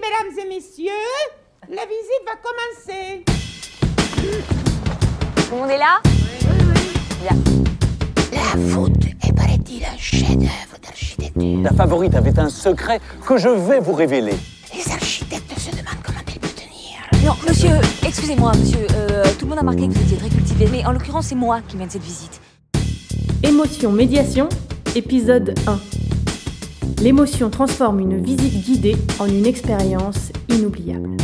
mesdames et messieurs, la visite va commencer. Tout le monde est là? Oui. Bien. La voûte est, paraît-il, un chef-d'œuvre d'architecture. La favorite avait un secret que je vais vous révéler. Les architectes se demandent comment elle peut tenir. Non, monsieur, excusez-moi, monsieur. Tout le monde a remarqué que vous étiez très cultivé, mais en l'occurrence, c'est moi qui mène cette visite. Émotion médiation, épisode 1. L'émotion transforme une visite guidée en une expérience inoubliable.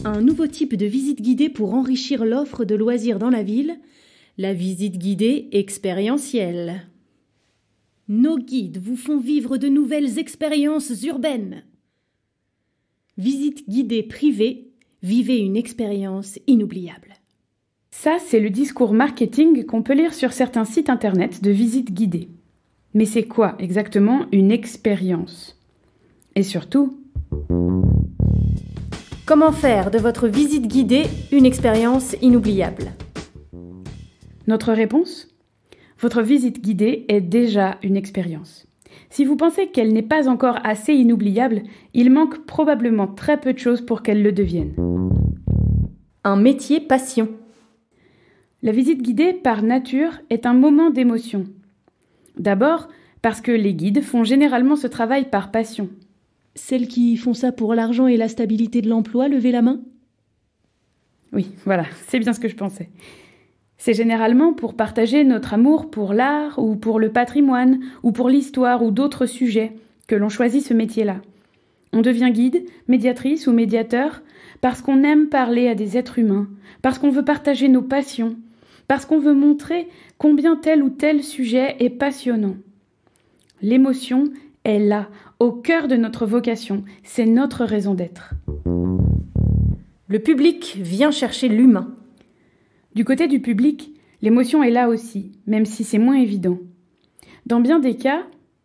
Un nouveau type de visite guidée pour enrichir l'offre de loisirs dans la ville, la visite guidée expérientielle. Nos guides vous font vivre de nouvelles expériences urbaines. Visite guidée privée, vivez une expérience inoubliable. Ça, c'est le discours marketing qu'on peut lire sur certains sites internet de visite guidée. Mais c'est quoi exactement une expérience? Et surtout, comment faire de votre visite guidée une expérience inoubliable? Notre réponse? Votre visite guidée est déjà une expérience. Si vous pensez qu'elle n'est pas encore assez inoubliable, il manque probablement très peu de choses pour qu'elle le devienne. Un métier passion. La visite guidée, par nature, est un moment d'émotion. D'abord, parce que les guides font généralement ce travail par passion. Celles qui font ça pour l'argent et la stabilité de l'emploi, levez la main? Oui, voilà, c'est bien ce que je pensais. C'est généralement pour partager notre amour pour l'art ou pour le patrimoine ou pour l'histoire ou d'autres sujets que l'on choisit ce métier-là. On devient guide, médiatrice ou médiateur parce qu'on aime parler à des êtres humains, parce qu'on veut partager nos passions, parce qu'on veut montrer combien tel ou tel sujet est passionnant. L'émotion est là, au cœur de notre vocation, c'est notre raison d'être. Le public vient chercher l'humain. Du côté du public, l'émotion est là aussi, même si c'est moins évident. Dans bien des cas,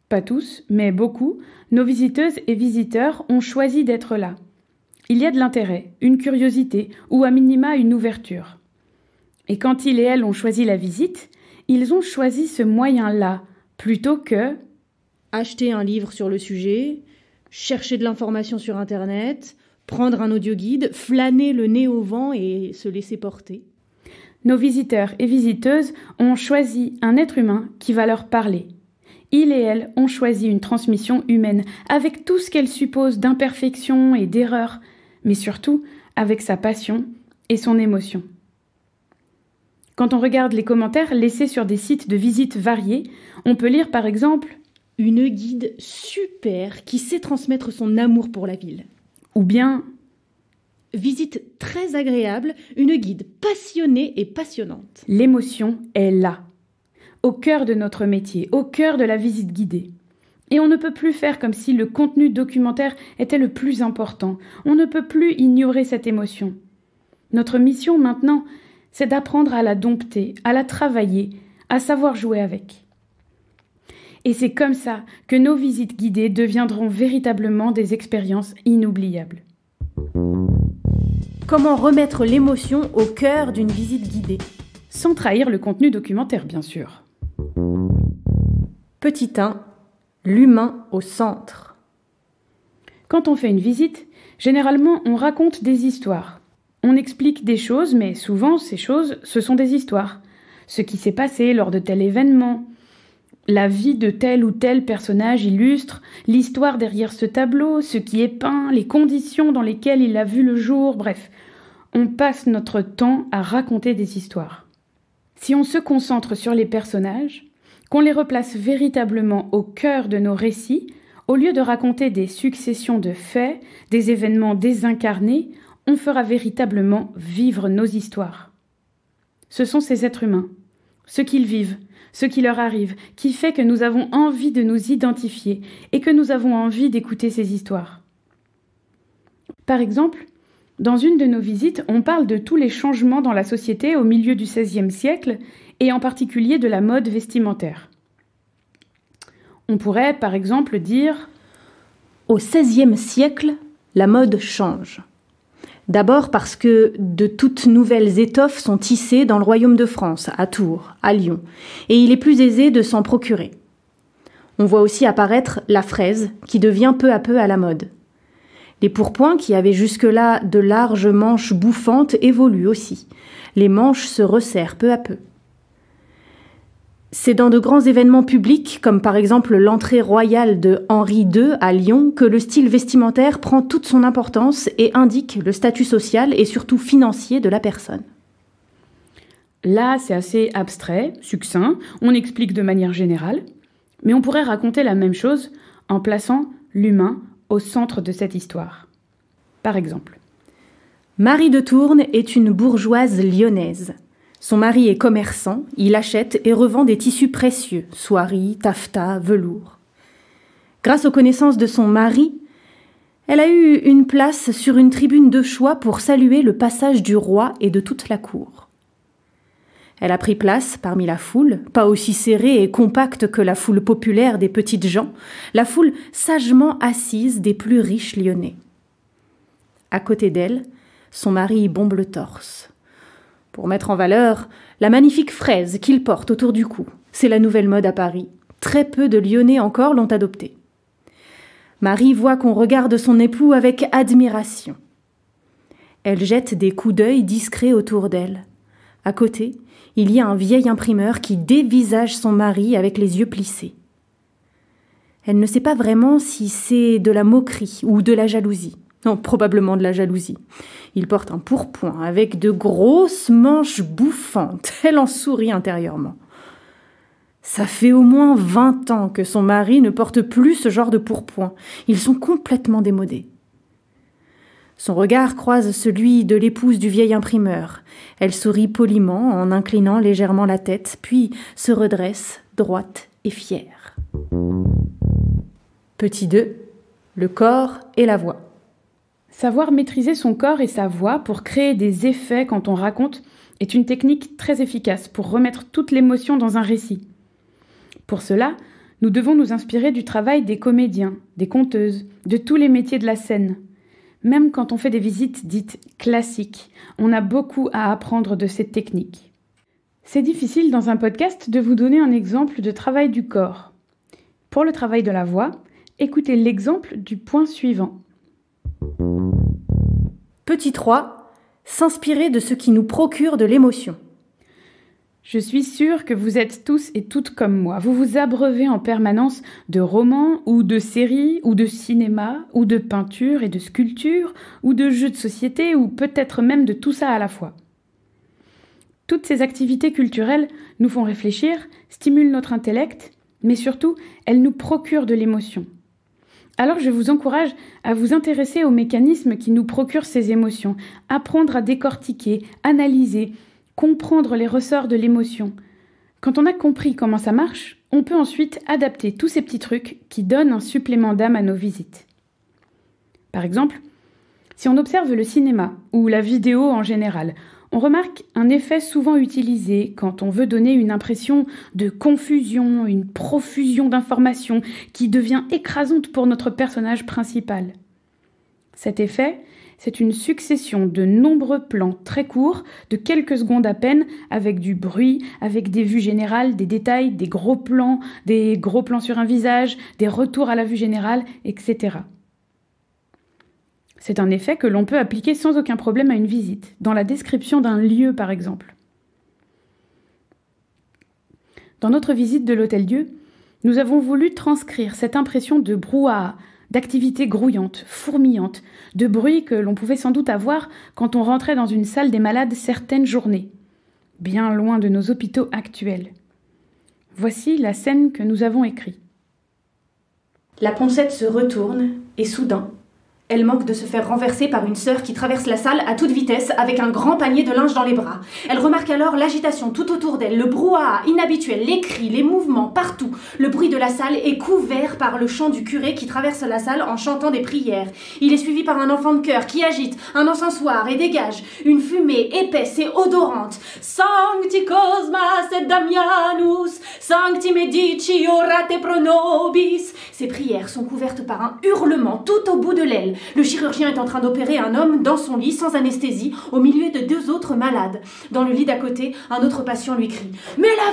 pas tous, mais beaucoup, nos visiteuses et visiteurs ont choisi d'être là. Il y a de l'intérêt, une curiosité ou à minima une ouverture. Et quand ils et elles ont choisi la visite, ils ont choisi ce moyen-là, plutôt que acheter un livre sur le sujet, chercher de l'information sur Internet, prendre un audioguide, flâner le nez au vent et se laisser porter. Nos visiteurs et visiteuses ont choisi un être humain qui va leur parler. Ils et elles ont choisi une transmission humaine, avec tout ce qu'elle suppose d'imperfections et d'erreurs, mais surtout avec sa passion et son émotion. Quand on regarde les commentaires laissés sur des sites de visites variés, on peut lire par exemple « Une guide super qui sait transmettre son amour pour la ville » ou bien « Visite très agréable, une guide passionnée et passionnante ». L'émotion est là, au cœur de notre métier, au cœur de la visite guidée. Et on ne peut plus faire comme si le contenu documentaire était le plus important. On ne peut plus ignorer cette émotion. Notre mission maintenant, c'est d'apprendre à la dompter, à la travailler, à savoir jouer avec. Et c'est comme ça que nos visites guidées deviendront véritablement des expériences inoubliables. Comment remettre l'émotion au cœur d'une visite guidée? Sans trahir le contenu documentaire, bien sûr. Petit 1. L'humain au centre. Quand on fait une visite, généralement on raconte des histoires. On explique des choses, mais souvent ces choses, ce sont des histoires. Ce qui s'est passé lors de tel événement, la vie de tel ou tel personnage illustre, l'histoire derrière ce tableau, ce qui est peint, les conditions dans lesquelles il a vu le jour, bref. On passe notre temps à raconter des histoires. Si on se concentre sur les personnages, qu'on les replace véritablement au cœur de nos récits, au lieu de raconter des successions de faits, des événements désincarnés, on fera véritablement vivre nos histoires. Ce sont ces êtres humains, ce qu'ils vivent, ce qui leur arrive, qui fait que nous avons envie de nous identifier et que nous avons envie d'écouter ces histoires. Par exemple, dans une de nos visites, on parle de tous les changements dans la société au milieu du XVIe siècle et en particulier de la mode vestimentaire. On pourrait, par exemple, dire « Au XVIe siècle, la mode change ». D'abord parce que de toutes nouvelles étoffes sont tissées dans le royaume de France, à Tours, à Lyon, et il est plus aisé de s'en procurer. On voit aussi apparaître la fraise, qui devient peu à peu à la mode. Les pourpoints, qui avaient jusque-là de larges manches bouffantes, évoluent aussi. Les manches se resserrent peu à peu. C'est dans de grands événements publics, comme par exemple l'entrée royale de Henri II à Lyon, que le style vestimentaire prend toute son importance et indique le statut social et surtout financier de la personne. Là, c'est assez abstrait, succinct, on explique de manière générale, mais on pourrait raconter la même chose en plaçant l'humain au centre de cette histoire. Par exemple, Marie de Tourne est une bourgeoise lyonnaise. Son mari est commerçant, il achète et revend des tissus précieux, soieries, taffetas, velours. Grâce aux connaissances de son mari, elle a eu une place sur une tribune de choix pour saluer le passage du roi et de toute la cour. Elle a pris place parmi la foule, pas aussi serrée et compacte que la foule populaire des petites gens, la foule sagement assise des plus riches lyonnais. À côté d'elle, son mari bombe le torse. Pour mettre en valeur la magnifique fraise qu'il porte autour du cou. C'est la nouvelle mode à Paris. Très peu de Lyonnais encore l'ont adoptée. Marie voit qu'on regarde son époux avec admiration. Elle jette des coups d'œil discrets autour d'elle. À côté, il y a un vieil imprimeur qui dévisage son mari avec les yeux plissés. Elle ne sait pas vraiment si c'est de la moquerie ou de la jalousie. Non, probablement de la jalousie. Il porte un pourpoint avec de grosses manches bouffantes. Elle en sourit intérieurement. Ça fait au moins 20 ans que son mari ne porte plus ce genre de pourpoint. Ils sont complètement démodés. Son regard croise celui de l'épouse du vieil imprimeur. Elle sourit poliment en inclinant légèrement la tête, puis se redresse, droite et fière. Petit 2, le corps et la voix. Savoir maîtriser son corps et sa voix pour créer des effets quand on raconte est une technique très efficace pour remettre toute l'émotion dans un récit. Pour cela, nous devons nous inspirer du travail des comédiens, des conteuses, de tous les métiers de la scène. Même quand on fait des visites dites classiques, on a beaucoup à apprendre de cette technique. C'est difficile dans un podcast de vous donner un exemple de travail du corps. Pour le travail de la voix, écoutez l'exemple du point suivant. Petit 3, s'inspirer de ce qui nous procure de l'émotion. Je suis sûre que vous êtes tous et toutes comme moi. Vous vous abreuvez en permanence de romans ou de séries ou de cinéma ou de peinture et de sculpture ou de jeux de société ou peut-être même de tout ça à la fois. Toutes ces activités culturelles nous font réfléchir, stimulent notre intellect, mais surtout, elles nous procurent de l'émotion. Alors je vous encourage à vous intéresser aux mécanismes qui nous procurent ces émotions, apprendre à décortiquer, analyser, comprendre les ressorts de l'émotion. Quand on a compris comment ça marche, on peut ensuite adapter tous ces petits trucs qui donnent un supplément d'âme à nos visites. Par exemple, si on observe le cinéma ou la vidéo en général, on remarque un effet souvent utilisé quand on veut donner une impression de confusion, une profusion d'informations qui devient écrasante pour notre personnage principal. Cet effet, c'est une succession de nombreux plans très courts, de quelques secondes à peine, avec du bruit, avec des vues générales, des détails, des gros plans sur un visage, des retours à la vue générale, etc. C'est un effet que l'on peut appliquer sans aucun problème à une visite, dans la description d'un lieu par exemple. Dans notre visite de l'Hôtel-Dieu, nous avons voulu transcrire cette impression de brouhaha, d'activité grouillante, fourmillante, de bruit que l'on pouvait sans doute avoir quand on rentrait dans une salle des malades certaines journées, bien loin de nos hôpitaux actuels. Voici la scène que nous avons écrite. La poncette se retourne et soudain, elle manque de se faire renverser par une sœur qui traverse la salle à toute vitesse avec un grand panier de linge dans les bras. Elle remarque alors l'agitation tout autour d'elle, le brouhaha inhabituel, les cris, les mouvements partout. Le bruit de la salle est couvert par le chant du curé qui traverse la salle en chantant des prières. Il est suivi par un enfant de chœur qui agite un encensoir et dégage une fumée épaisse et odorante. Sancti Cosmas et Damianus, Sancti Medici orate pro nobis. Ces prières sont couvertes par un hurlement tout au bout de l'aile. Le chirurgien est en train d'opérer un homme dans son lit sans anesthésie au milieu de 2 autres malades. Dans le lit d'à côté, un autre patient lui crie « Mais la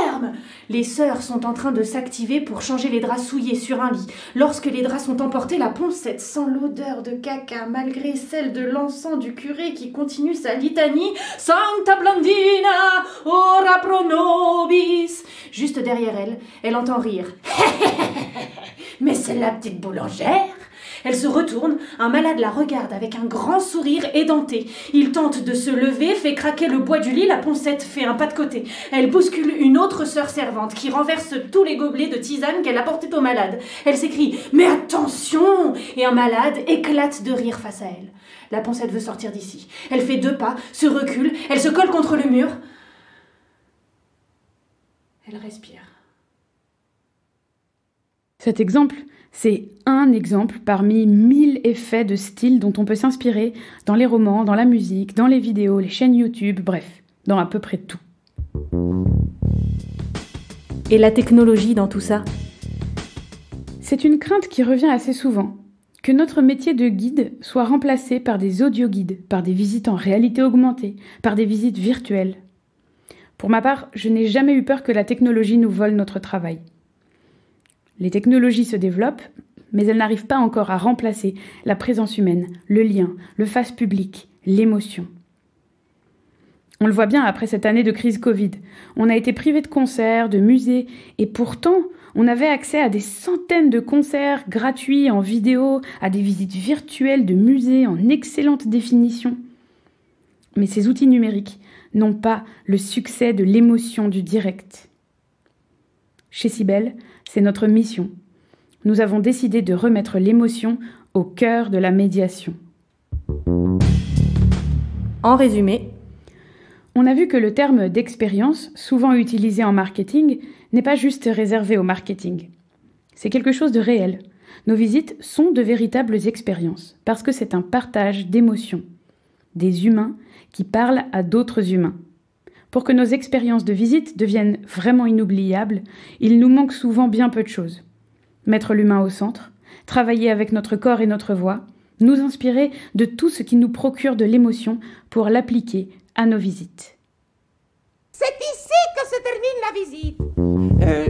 ferme !» Les sœurs sont en train de s'activer pour changer les draps souillés sur un lit. Lorsque les draps sont emportés, la poncette sent l'odeur de caca, malgré celle de l'encens du curé qui continue sa litanie. « Sancta Blandina, ora pro nobis !» Juste derrière elle, elle entend rire. « Mais c'est la petite boulangère !» Elle se retourne, un malade la regarde avec un grand sourire édenté. Il tente de se lever, fait craquer le bois du lit, la poncette fait un pas de côté. Elle bouscule une autre sœur servante qui renverse tous les gobelets de tisane qu'elle apportait au malade. Elle s'écrie « Mais attention !» et un malade éclate de rire face à elle. La poncette veut sortir d'ici. Elle fait 2 pas, se recule, elle se colle contre le mur. Elle respire. Cet exemple, c'est un exemple parmi 1000 effets de style dont on peut s'inspirer dans les romans, dans la musique, dans les vidéos, les chaînes YouTube, bref, dans à peu près tout. Et la technologie dans tout ça ? C'est une crainte qui revient assez souvent, que notre métier de guide soit remplacé par des audio-guides, par des visites en réalité augmentée, par des visites virtuelles. Pour ma part, je n'ai jamais eu peur que la technologie nous vole notre travail. Les technologies se développent, mais elles n'arrivent pas encore à remplacer la présence humaine, le lien, le face public, l'émotion. On le voit bien après cette année de crise Covid. On a été privés de concerts, de musées, et pourtant, on avait accès à des centaines de concerts gratuits en vidéo, à des visites virtuelles de musées en excellente définition. Mais ces outils numériques n'ont pas le succès de l'émotion du direct. Chez Cybelle, c'est notre mission. Nous avons décidé de remettre l'émotion au cœur de la médiation. En résumé, on a vu que le terme d'expérience, souvent utilisé en marketing, n'est pas juste réservé au marketing. C'est quelque chose de réel. Nos visites sont de véritables expériences, parce que c'est un partage d'émotions. Des humains qui parlent à d'autres humains. Pour que nos expériences de visite deviennent vraiment inoubliables, il nous manque souvent bien peu de choses. Mettre l'humain au centre, travailler avec notre corps et notre voix, nous inspirer de tout ce qui nous procure de l'émotion pour l'appliquer à nos visites. C'est ici que se termine la visite.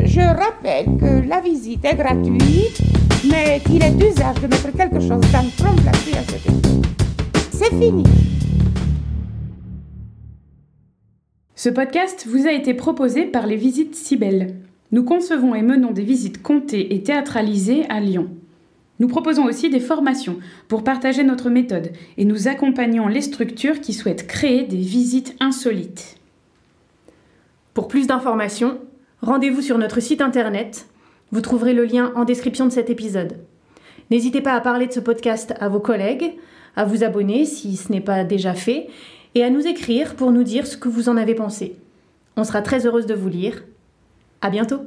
Je rappelle que la visite est gratuite, mais qu'il est d'usage de mettre quelque chose dans le trompe-la-pluie à cet effet. C'est fini. Ce podcast vous a été proposé par les Visites Cybelle. Nous concevons et menons des visites contées et théâtralisées à Lyon. Nous proposons aussi des formations pour partager notre méthode et nous accompagnons les structures qui souhaitent créer des visites insolites. pour plus d'informations, rendez-vous sur notre site internet. Vous trouverez le lien en description de cet épisode. N'hésitez pas à parler de ce podcast à vos collègues, à vous abonner si ce n'est pas déjà fait, et à nous écrire pour nous dire ce que vous en avez pensé. On sera très heureuse de vous lire. À bientôt!